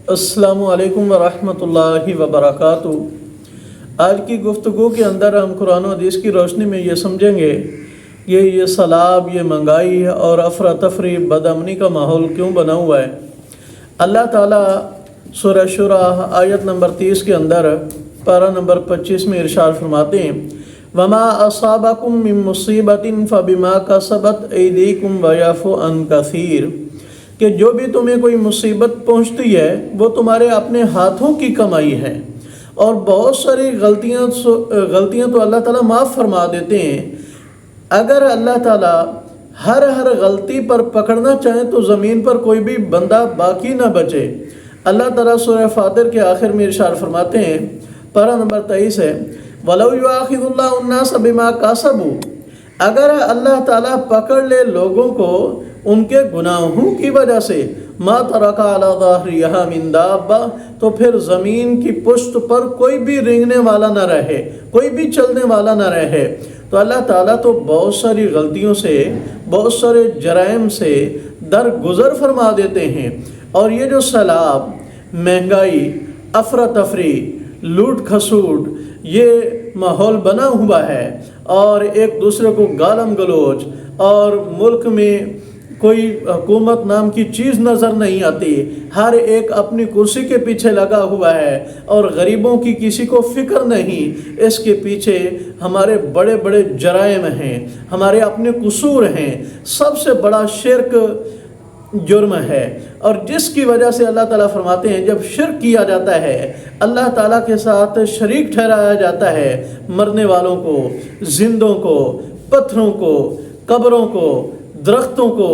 अस्सलामु अलैकुम वरहमतुल्लाहि वबरकातुहू। आज की गुफ्तगू के अंदर हम कुरान और हदीस की रोशनी में ये समझेंगे कि ये सलाब, ये महंगाई और अफरा तफरी, बदअमनी का माहौल क्यों बना हुआ है। अल्लाह ताला सूरह शुरा आयत नंबर 30 के अंदर पारा नंबर 25 में इरशाद फरमाते हैं, वमा असाबकुम मिन मुसीबतिन फबिमा कसबत ऐदीकुम वयफु अन कसीर, कि जो भी तुम्हें कोई मुसीबत पहुंचती है वो तुम्हारे अपने हाथों की कमाई है और बहुत सारी गलतियां तो अल्लाह ताला माफ़ फरमा देते हैं। अगर अल्लाह ताला हर गलती पर पकड़ना चाहे तो ज़मीन पर कोई भी बंदा बाकी ना बचे। अल्लाह ताला सूरह फातिर के आखिर में इरशाद फरमाते हैं, पारा नंबर 23 है, वलौ युआखिदुल्लाहु अन्नास बिमा कासबू, अगर अल्लाह ताला पकड़ ले लोगों को उनके गुनाहों की वजह से, मा तरका अला ज़हरिहा मिन दाब्बा, तो फिर ज़मीन की पुश्त पर कोई भी रेंगने वाला ना रहे, कोई भी चलने वाला ना रहे। तो अल्लाह ताला तो बहुत सारी गलतियों से, बहुत सारे जराइम से दरगुजर फरमा देते हैं। और ये जो सैलाब, महंगाई, अफरा तफरी, लूट खसूट, ये माहौल बना हुआ है और एक दूसरे को गालम गलोच, और मुल्क में कोई हुकूमत नाम की चीज़ नज़र नहीं आती, हर एक अपनी कुर्सी के पीछे लगा हुआ है और गरीबों की किसी को फ़िक्र नहीं। इसके पीछे हमारे बड़े बड़े जराइम हैं, हमारे अपने कसूर हैं। सबसे बड़ा शिर्क जुर्म है और जिसकी वजह से अल्लाह ताला फरमाते हैं, जब शिर्क किया जाता है, अल्लाह ताला के साथ शरीक ठहराया जाता है, मरने वालों को, जिंदों को, पत्थरों को, कब्रों को, दरख्तों को,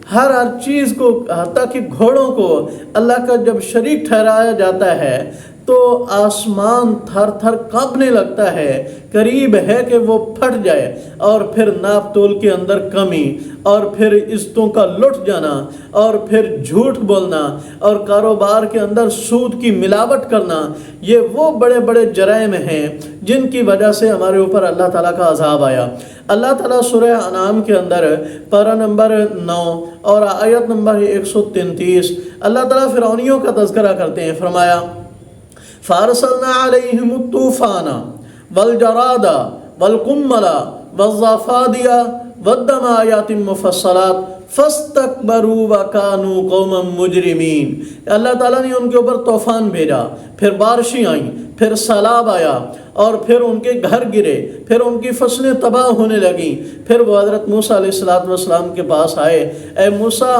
हर चीज़ को, हत्ता कि घोड़ों को अल्लाह का जब शरीक ठहराया जाता है तो आसमान थर थर कांपने लगता है, करीब है कि वो फट जाए। और फिर नाप तोल के अंदर कमी, और फिर इज्जतों का लुट जाना, और फिर झूठ बोलना, और कारोबार के अंदर सूद की मिलावट करना, ये वो बड़े बड़े जराइम हैं जिनकी वजह से हमारे ऊपर अल्लाह ताला का अज़ाब आया। अल्लाह ताला सूरह अनाम के अंदर पारा नंबर 9 और आयत नंबर 133 अल्लाह ताला फिरौनियों का तज़किरा करते हैं। फरमाया, फ़अरसलना अलैहिम तूफ़ाना वल जरादा वल कुम्मला वज़्ज़ाफ़ादिया वद्दम आयातिन मुफ़स्सलात फस्तकबरू व कानू कौमम मुजरिमीन। अल्लाह ताला ने उनके ऊपर तूफ़ान भेजा, फिर बारिशें आईं, फिर सैलाब आया, और फिर उनके घर गिरे, फिर उनकी फसलें तबाह होने लगीं। फिर वो हज़रत मूसा अलैहिस्सलाम के पास आए, ए मूसा,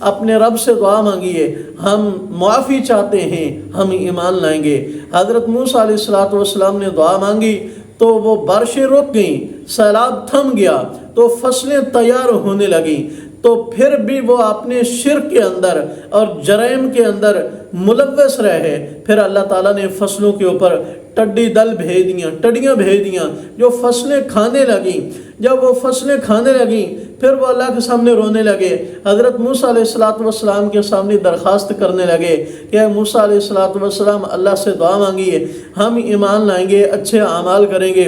अपने रब से दुआ मांगिए, हम मुआफ़ी चाहते हैं, हम ईमान लाएंगे। हज़रत मूसा अलैहिस्सलाम ने दुआ मांगी तो वो बारिशें रुक गईं, सैलाब थम गया, तो फसलें तैयार होने लगीं। तो फिर भी वो अपने शिर्क के अंदर और जराइम के अंदर मुलव्वस रहे। फिर अल्लाह ताला ने फसलों के ऊपर टड्डी दल भेज दियाँ, टड्डियाँ भेज दियाँ, जो फसलें खाने लगीं। जब वो फसलें खाने लगीं, फिर वो अल्लाह के सामने रोने लगे, हज़रत मूसा अलैहिस्सलाम के सामने दरख्वास्त करने लगे कि मूसा अलैहिस्सलाम, अल्लाह से दुआ मांगिए, हम ईमान लाएंगे, अच्छे अमाल करेंगे।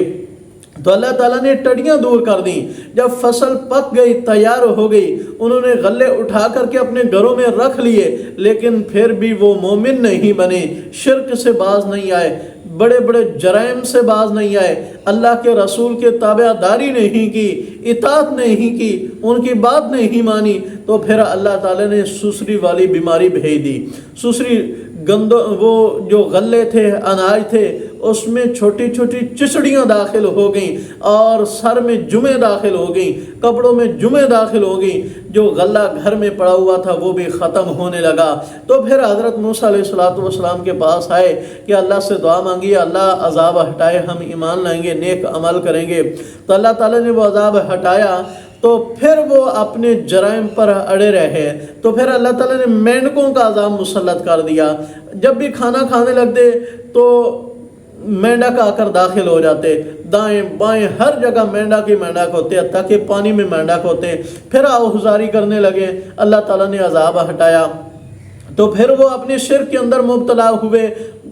तो अल्लाह ताला ने टड्डियाँ दूर कर दी। जब फसल पक गई, तैयार हो गई, उन्होंने गल्ले उठा करके अपने घरों में रख लिए, लेकिन फिर भी वो मोमिन नहीं बने, शिर्क से बाज नहीं आए, बड़े बड़े जराइम से बाज नहीं आए, अल्लाह के रसूल के ताबेदारी नहीं की, इताअत नहीं की, उनकी बात नहीं मानी। तो फिर अल्लाह ताला ने सुसरी वाली बीमारी भेज दी। सुसरी वो जो गल्ले थे, अनाज थे, उसमें छोटी छोटी चिचड़ियाँ दाखिल हो गईं और सर में जुमें दाखिल हो गईं, कपड़ों में जुमें दाखिल हो गईं, जो गल्ला घर में पड़ा हुआ था वो भी ख़त्म होने लगा। तो फिर हज़रत मूसा अलैहिस्सलाम के पास आए कि अल्लाह से दुआ मांगी, अल्लाह अज़ाब हटाए, हम ईमान लाएंगे, नेक अमल करेंगे। तो अल्लाह ताला ने वो अज़ाब हटाया, तो फिर वो अपने जराइम पर अड़े रहे। तो फिर अल्लाह ताला ने मेंढकों का अज़ाब मुसल्लत कर दिया। जब भी खाना खाने लगते तो मेंढक आकर दाखिल हो जाते, दाएं बाएं हर जगह मेंढक होते हैं, ताकि पानी में मेंढक होते। फिर आहुजारी करने लगे, अल्लाह ताला ने अज़ाब हटाया। तो फिर वो अपने शिर्क के अंदर मुब्तला हुए,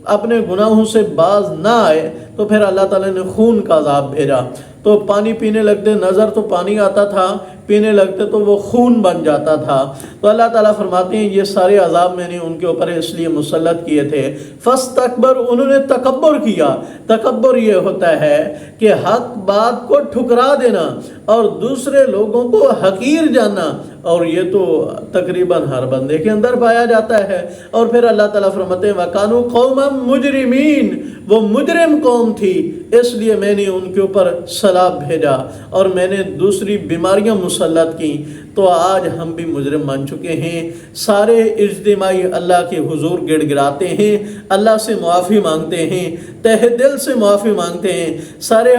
अपने गुनाहों से बाज ना आए, तो फिर अल्लाह ताला ने खून का अज़ाब भेजा। तो पानी पीने लगते, नज़र तो पानी आता था پینے لگتے تو وہ خون بن جاتا تھا۔ تو اللہ تعالیٰ فرماتے ہیں یہ سارے عذاب میں نے ان کے اوپر اس لیے مسلط کیے تھے، فاستکبر، انہوں نے تکبر کیا۔ تکبر یہ ہوتا ہے کہ حق بات کو ٹھکرا دینا اور دوسرے لوگوں کو حقیر جاننا، اور یہ تو تقریباً ہر بندے کے اندر پایا جاتا ہے۔ اور پھر اللہ تعالیٰ فرماتے ہیں وَكَانُوا قَوْمًا مُجْرِمِينَ، وہ مجرم قوم تھی، اس لیے میں نے ان کے اوپر سیلاب بھیجا اور میں نے دوسری بیماریاں مسلط کی۔ تو آج ہم بھی مجرم بن چکے ہیں، سارے اجتماعی اللہ کے حضور گڑ گڑاتے ہیں، اللہ سے معافی مانگتے ہیں، تہ دل سے معافی مانگتے ہیں، سارے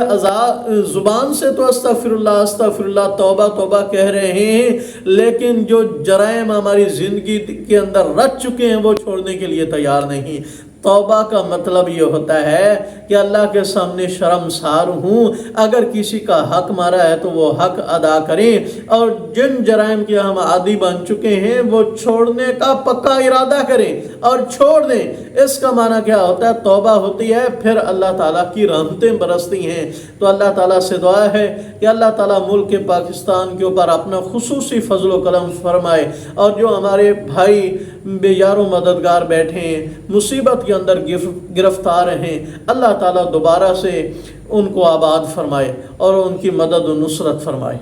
زبان سے تو استغفر اللہ توبہ توبہ کہہ رہے ہیں، لیکن جو جرائم ہماری زندگی کے اندر رچ چکے ہیں وہ چھوڑنے کے لیے تیار نہیں۔ توبہ کا مطلب یہ ہوتا ہے کہ اللہ کے سامنے شرمسار ہوں، اگر کسی کا حق مارا ہے تو وہ حق ادا کریں، اور جن جرائم کے ہم عادی بن چکے ہیں وہ چھوڑنے کا پکا ارادہ کریں اور چھوڑ دیں۔ اس کا معنی کیا ہوتا ہے؟ توبہ ہوتی ہے، پھر اللہ تعالیٰ کی رحمتیں برستی ہیں۔ تو اللہ تعالیٰ سے دعا ہے کہ اللہ تعالیٰ ملک پاکستان کے اوپر اپنا خصوصی فضل و کرم فرمائے، اور جو ہمارے بھائی بے یار و مددگار بیٹھے ہیں، مصیبت کے اندر گرفتار ہیں، اللہ تعالیٰ دوبارہ سے ان کو آباد فرمائے اور ان کی مدد و نصرت فرمائے۔